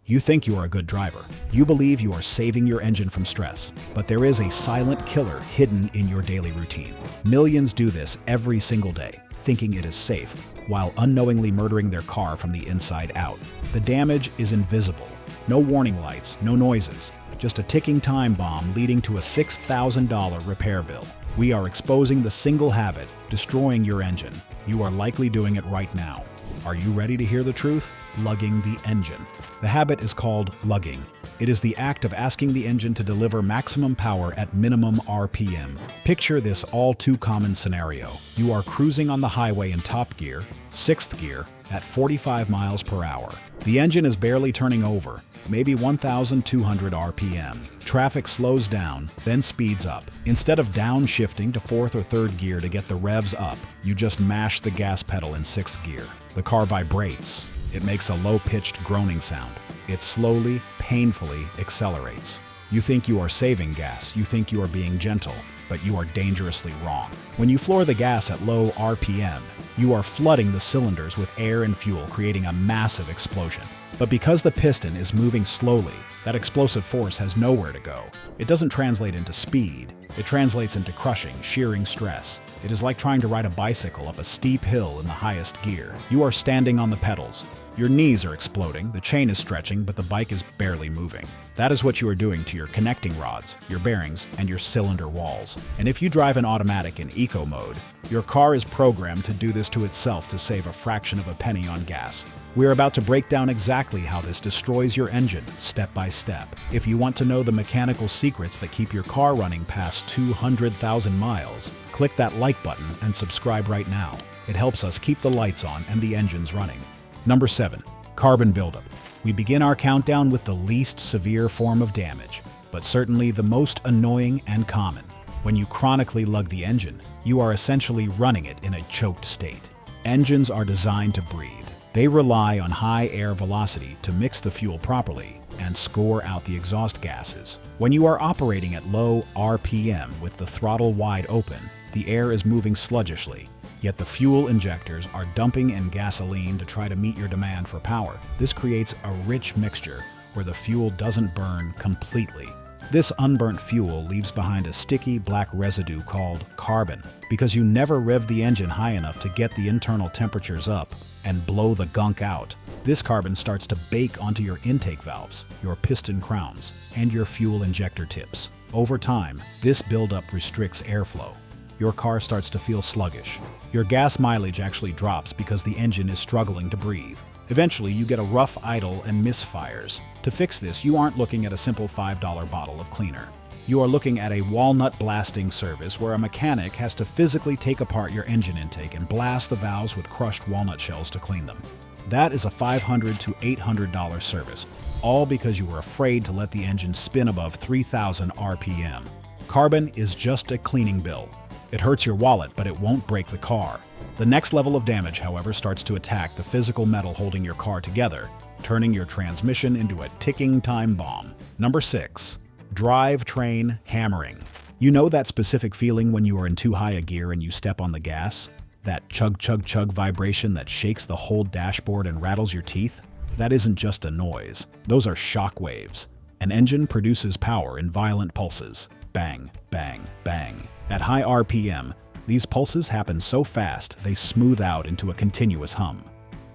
You think you are a good driver. You believe you are saving your engine from stress. But there is a silent killer hidden in your daily routine. Millions do this every single day, thinking it is safe, while unknowingly murdering their car from the inside out. The damage is invisible. No warning lights, no noises. Just a ticking time bomb leading to a $6,000 repair bill. We are exposing the single habit, destroying your engine. You are likely doing it right now. Are you ready to hear the truth? Lugging the engine. The habit is called lugging. It is the act of asking the engine to deliver maximum power at minimum RPM. Picture this all too common scenario. You are cruising on the highway in top gear, 6th gear, at 45 miles per hour. The engine is barely turning over, maybe 1,200 RPM. Traffic slows down, then speeds up. Instead of downshifting to 4th or 3rd gear to get the revs up, you just mash the gas pedal in 6th gear. The car vibrates. It makes a low-pitched groaning sound. It slowly, painfully accelerates. You think you are saving gas, you think you are being gentle, but you are dangerously wrong. When you floor the gas at low RPM, you are flooding the cylinders with air and fuel, creating a massive explosion. But because the piston is moving slowly, that explosive force has nowhere to go. It doesn't translate into speed. It translates into crushing, shearing stress. It is like trying to ride a bicycle up a steep hill in the highest gear. You are standing on the pedals. Your knees are exploding, the chain is stretching, but the bike is barely moving. That is what you are doing to your connecting rods, your bearings, and your cylinder walls. And if you drive an automatic in eco mode, your car is programmed to do this to itself to save a fraction of a penny on gas. We are about to break down exactly how this destroys your engine, step by step. If you want to know the mechanical secrets that keep your car running past 200,000 miles, click that like button and subscribe right now. It helps us keep the lights on and the engines running. Number 7. Carbon buildup. We begin our countdown with the least severe form of damage, but certainly the most annoying and common. When you chronically lug the engine, you are essentially running it in a choked state. Engines are designed to breathe. They rely on high air velocity to mix the fuel properly and score out the exhaust gases. When you are operating at low RPM with the throttle wide open, the air is moving sluggishly, yet the fuel injectors are dumping in gasoline to try to meet your demand for power. This creates a rich mixture where the fuel doesn't burn completely. This unburnt fuel leaves behind a sticky black residue called carbon. Because you never rev the engine high enough to get the internal temperatures up and blow the gunk out, this carbon starts to bake onto your intake valves, your piston crowns, and your fuel injector tips. Over time, this buildup restricts airflow. Your car starts to feel sluggish. Your gas mileage actually drops because the engine is struggling to breathe. Eventually, you get a rough idle and misfires. To fix this, you aren't looking at a simple $5 bottle of cleaner. You are looking at a walnut blasting service where a mechanic has to physically take apart your engine intake and blast the valves with crushed walnut shells to clean them. That is a $500 to $800 service, all because you were afraid to let the engine spin above 3,000 RPM. Carbon is just a cleaning bill. It hurts your wallet, but it won't break the car. The next level of damage, however, starts to attack the physical metal holding your car together, turning your transmission into a ticking time bomb. Number 6. Drivetrain hammering. You know that specific feeling when you are in too high a gear and you step on the gas? That chug-chug-chug vibration that shakes the whole dashboard and rattles your teeth? That isn't just a noise. Those are shock waves. An engine produces power in violent pulses. Bang, bang, bang. At high RPM, these pulses happen so fast they smooth out into a continuous hum.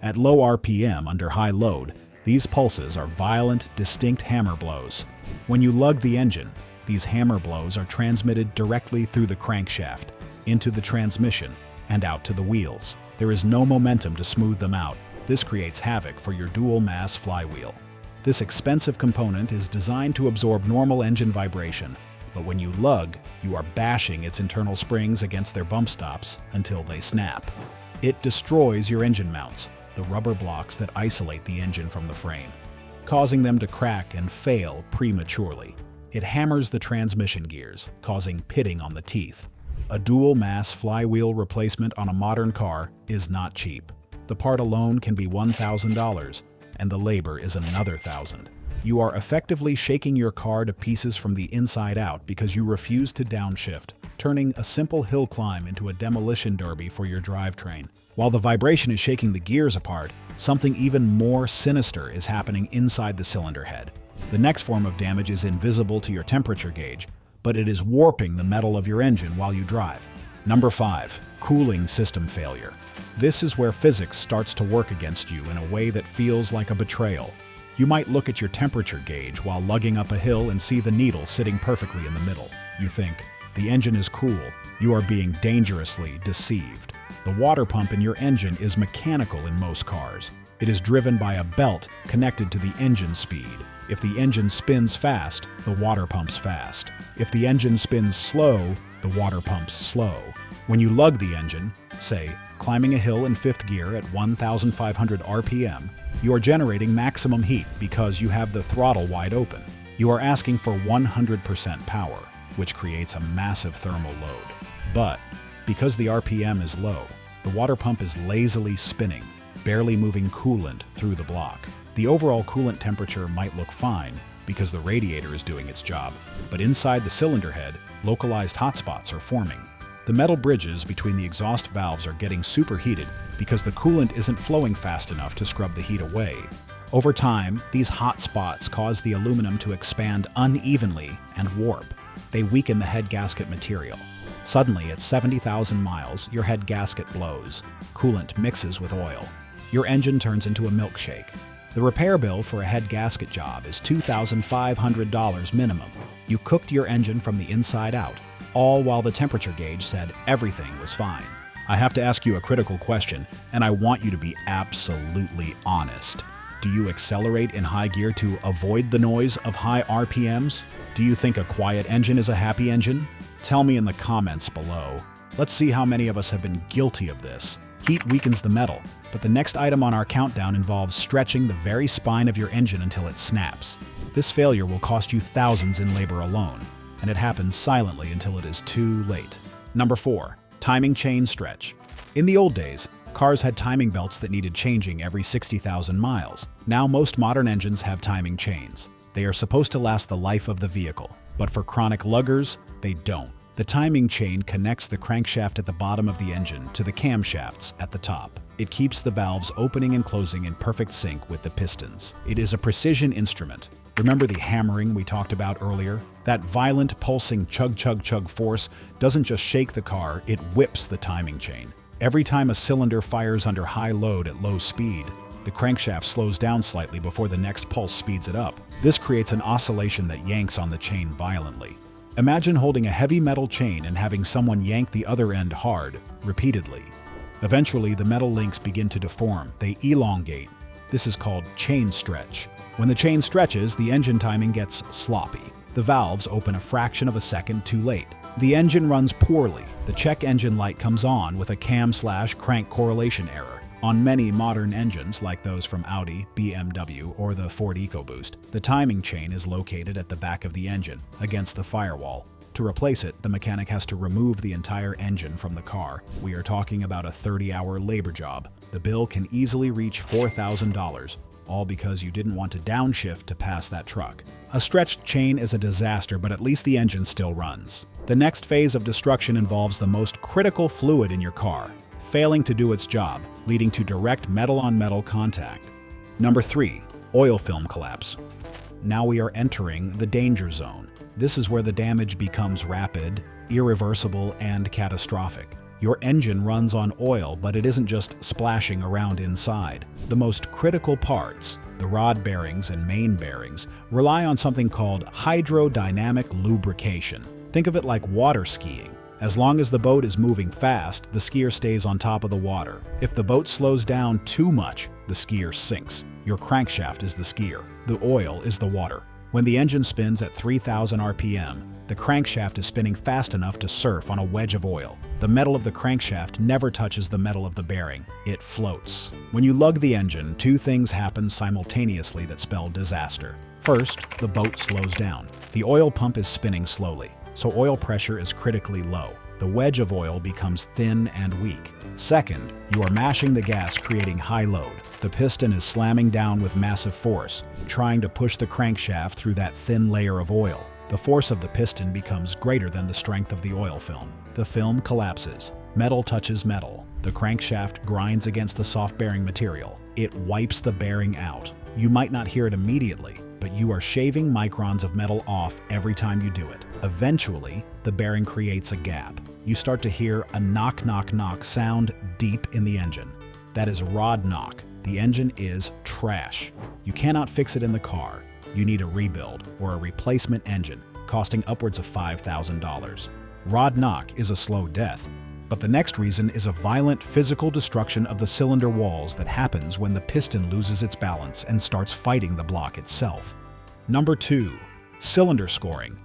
At low RPM under high load, these pulses are violent, distinct hammer blows. When you lug the engine, these hammer blows are transmitted directly through the crankshaft, into the transmission, and out to the wheels. There is no momentum to smooth them out. This creates havoc for your dual-mass flywheel. This expensive component is designed to absorb normal engine vibration, but when you lug, you are bashing its internal springs against their bump stops until they snap. It destroys your engine mounts, the rubber blocks that isolate the engine from the frame, causing them to crack and fail prematurely. It hammers the transmission gears, causing pitting on the teeth. A dual-mass flywheel replacement on a modern car is not cheap. The part alone can be $1,000, and the labor is another $1,000. You are effectively shaking your car to pieces from the inside out because you refuse to downshift, turning a simple hill climb into a demolition derby for your drivetrain. While the vibration is shaking the gears apart, something even more sinister is happening inside the cylinder head. The next form of damage is invisible to your temperature gauge, but it is warping the metal of your engine while you drive. Number 5. Cooling system failure. This is where physics starts to work against you in a way that feels like a betrayal. You might look at your temperature gauge while lugging up a hill and see the needle sitting perfectly in the middle. You think, the engine is cool. You are being dangerously deceived. The water pump in your engine is mechanical in most cars. It is driven by a belt connected to the engine speed. If the engine spins fast, the water pumps fast. If the engine spins slow, the water pumps slow. When you lug the engine, say, climbing a hill in 5th gear at 1,500 RPM, you are generating maximum heat because you have the throttle wide open. You are asking for 100% power, which creates a massive thermal load. But because the RPM is low, the water pump is lazily spinning, barely moving coolant through the block. The overall coolant temperature might look fine because the radiator is doing its job, but inside the cylinder head, localized hotspots are forming. The metal bridges between the exhaust valves are getting superheated because the coolant isn't flowing fast enough to scrub the heat away. Over time, these hot spots cause the aluminum to expand unevenly and warp. They weaken the head gasket material. Suddenly, at 70,000 miles, your head gasket blows. Coolant mixes with oil. Your engine turns into a milkshake. The repair bill for a head gasket job is $2,500 minimum. You cooked your engine from the inside out, all while the temperature gauge said everything was fine. I have to ask you a critical question, and I want you to be absolutely honest. Do you accelerate in high gear to avoid the noise of high RPMs? Do you think a quiet engine is a happy engine? Tell me in the comments below. Let's see how many of us have been guilty of this. Heat weakens the metal, but the next item on our countdown involves stretching the very spine of your engine until it snaps. This failure will cost you thousands in labor alone, and it happens silently until it is too late. Number 4. Timing chain stretch. In the old days, cars had timing belts that needed changing every 60,000 miles. Now most modern engines have timing chains. They are supposed to last the life of the vehicle, but for chronic luggers, they don't. The timing chain connects the crankshaft at the bottom of the engine to the camshafts at the top. It keeps the valves opening and closing in perfect sync with the pistons. It is a precision instrument. Remember the hammering we talked about earlier? That violent, pulsing chug-chug-chug force doesn't just shake the car, it whips the timing chain. Every time a cylinder fires under high load at low speed, the crankshaft slows down slightly before the next pulse speeds it up. This creates an oscillation that yanks on the chain violently. Imagine holding a heavy metal chain and having someone yank the other end hard, repeatedly. Eventually, the metal links begin to deform. They elongate. This is called chain stretch. When the chain stretches, the engine timing gets sloppy. The valves open a fraction of a second too late. The engine runs poorly. The check engine light comes on with a cam/crank correlation error. On many modern engines, like those from Audi, BMW, or the Ford EcoBoost, the timing chain is located at the back of the engine, against the firewall. To replace it, the mechanic has to remove the entire engine from the car. We are talking about a 30-hour labor job. The bill can easily reach $4,000, all because you didn't want to downshift to pass that truck. A stretched chain is a disaster, but at least the engine still runs. The next phase of destruction involves the most critical fluid in your car, failing to do its job, leading to direct metal-on-metal contact. Number 3. Oil film collapse. Now we are entering the danger zone. This is where the damage becomes rapid, irreversible, and catastrophic. Your engine runs on oil, but it isn't just splashing around inside. The most critical parts, the rod bearings and main bearings, rely on something called hydrodynamic lubrication. Think of it like water skiing. As long as the boat is moving fast, the skier stays on top of the water. If the boat slows down too much, the skier sinks. Your crankshaft is the skier. The oil is the water. When the engine spins at 3,000 RPM, the crankshaft is spinning fast enough to surf on a wedge of oil. The metal of the crankshaft never touches the metal of the bearing. It floats. When you lug the engine, two things happen simultaneously that spell disaster. First, the boat slows down. The oil pump is spinning slowly, so oil pressure is critically low. The wedge of oil becomes thin and weak. Second, you are mashing the gas, creating high load. The piston is slamming down with massive force, trying to push the crankshaft through that thin layer of oil. The force of the piston becomes greater than the strength of the oil film. The film collapses. Metal touches metal. The crankshaft grinds against the soft bearing material. It wipes the bearing out. You might not hear it immediately, but you are shaving microns of metal off every time you do it. Eventually, the bearing creates a gap. You start to hear a knock, knock, knock sound deep in the engine. That is rod knock. The engine is trash. You cannot fix it in the car. You need a rebuild or a replacement engine, costing upwards of $5,000. Rod knock is a slow death, but the next reason is a violent physical destruction of the cylinder walls that happens when the piston loses its balance and starts fighting the block itself. Number 2. Cylinder scoring.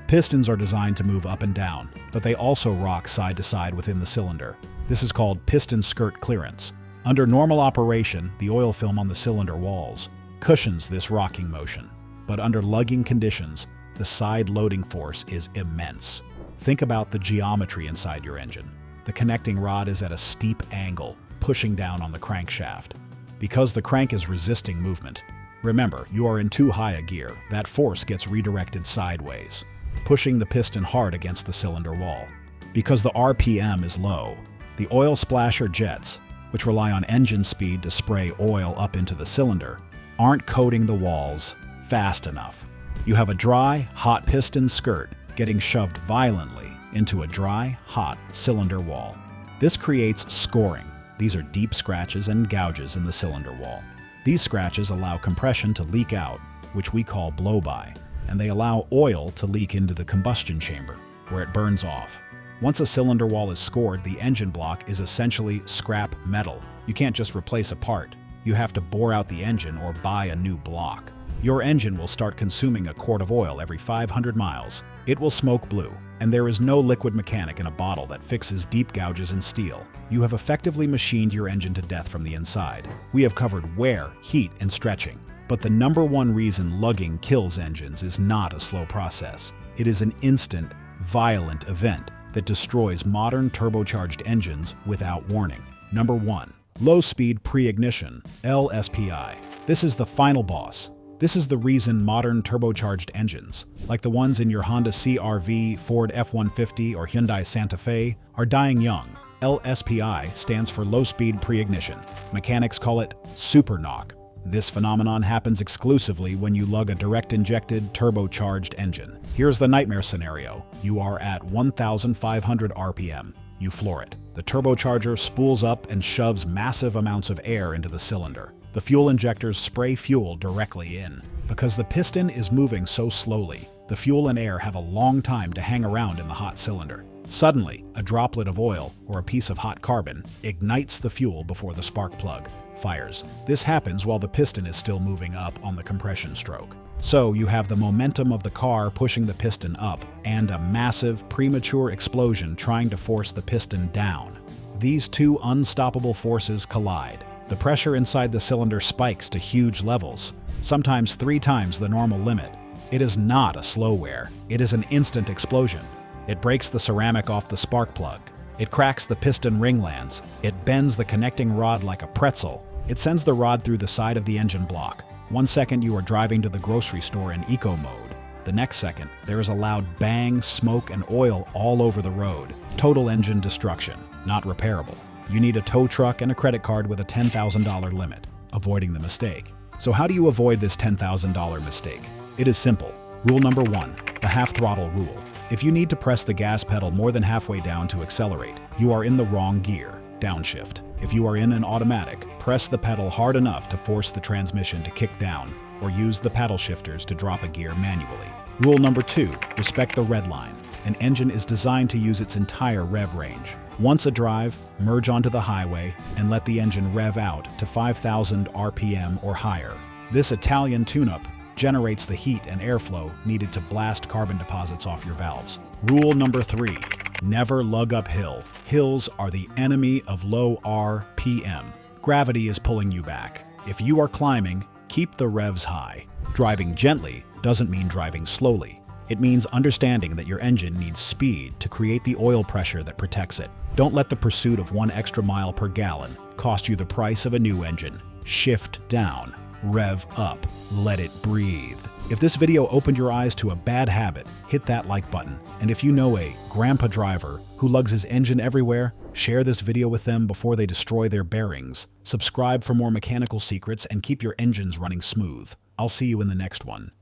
Pistons are designed to move up and down, but they also rock side to side within the cylinder. This is called piston skirt clearance. Under normal operation, the oil film on the cylinder walls cushions this rocking motion, but under lugging conditions, the side loading force is immense. Think about the geometry inside your engine. The connecting rod is at a steep angle, pushing down on the crankshaft. Because the crank is resisting movement, remember, you are in too high a gear, that force gets redirected sideways, pushing the piston hard against the cylinder wall. Because the RPM is low, the oil splasher jets, which rely on engine speed to spray oil up into the cylinder, aren't coating the walls fast enough. You have a dry, hot piston skirt getting shoved violently into a dry, hot cylinder wall. This creates scoring. These are deep scratches and gouges in the cylinder wall. These scratches allow compression to leak out, which we call blow-by, and they allow oil to leak into the combustion chamber, where it burns off. Once a cylinder wall is scored, the engine block is essentially scrap metal. You can't just replace a part. You have to bore out the engine or buy a new block. Your engine will start consuming a quart of oil every 500 miles. It will smoke blue, and there is no liquid mechanic in a bottle that fixes deep gouges in steel. You have effectively machined your engine to death from the inside. We have covered wear, heat, and stretching. But the number one reason lugging kills engines is not a slow process. It is an instant, violent event that destroys modern turbocharged engines without warning. Number 1. Low-speed pre-ignition, LSPI. This is the final boss. This is the reason modern turbocharged engines, like the ones in your Honda CR-V, Ford F-150, or Hyundai Santa Fe, are dying young. LSPI stands for low-speed pre-ignition. Mechanics call it super knock. This phenomenon happens exclusively when you lug a direct-injected, turbocharged engine. Here's the nightmare scenario. You are at 1,500 RPM. You floor it. The turbocharger spools up and shoves massive amounts of air into the cylinder. The fuel injectors spray fuel directly in. Because the piston is moving so slowly, the fuel and air have a long time to hang around in the hot cylinder. Suddenly, a droplet of oil or a piece of hot carbon ignites the fuel before the spark plug fires. This happens while the piston is still moving up on the compression stroke. So you have the momentum of the car pushing the piston up and a massive premature explosion trying to force the piston down. These two unstoppable forces collide. The pressure inside the cylinder spikes to huge levels, sometimes 3 times the normal limit. It is not a slow wear, it is an instant explosion. It breaks the ceramic off the spark plug. It cracks the piston ringlands. It bends the connecting rod like a pretzel. It sends the rod through the side of the engine block. 1 second you are driving to the grocery store in eco mode. The next second, there is a loud bang, smoke, and oil all over the road. Total engine destruction, not repairable. You need a tow truck and a credit card with a $10,000 limit, avoiding the mistake. So how do you avoid this $10,000 mistake? It is simple. Rule number 1, the half throttle rule. If you need to press the gas pedal more than halfway down to accelerate, you are in the wrong gear, downshift. If you are in an automatic, press the pedal hard enough to force the transmission to kick down, or use the paddle shifters to drop a gear manually. Rule number 2, respect the red line. An engine is designed to use its entire rev range. Once a drive, merge onto the highway and let the engine rev out to 5,000 RPM or higher. This Italian tune-up generates the heat and airflow needed to blast carbon deposits off your valves. Rule number 3, never lug uphill. Hills are the enemy of low RPM. Gravity is pulling you back. If you are climbing, keep the revs high. Driving gently doesn't mean driving slowly. It means understanding that your engine needs speed to create the oil pressure that protects it. Don't let the pursuit of 1 extra mile per gallon cost you the price of a new engine. Shift down, rev up, let it breathe. If this video opened your eyes to a bad habit, hit that like button. And if you know a grandpa driver who lugs his engine everywhere, share this video with them before they destroy their bearings. Subscribe for more mechanical secrets and keep your engines running smooth. I'll see you in the next one.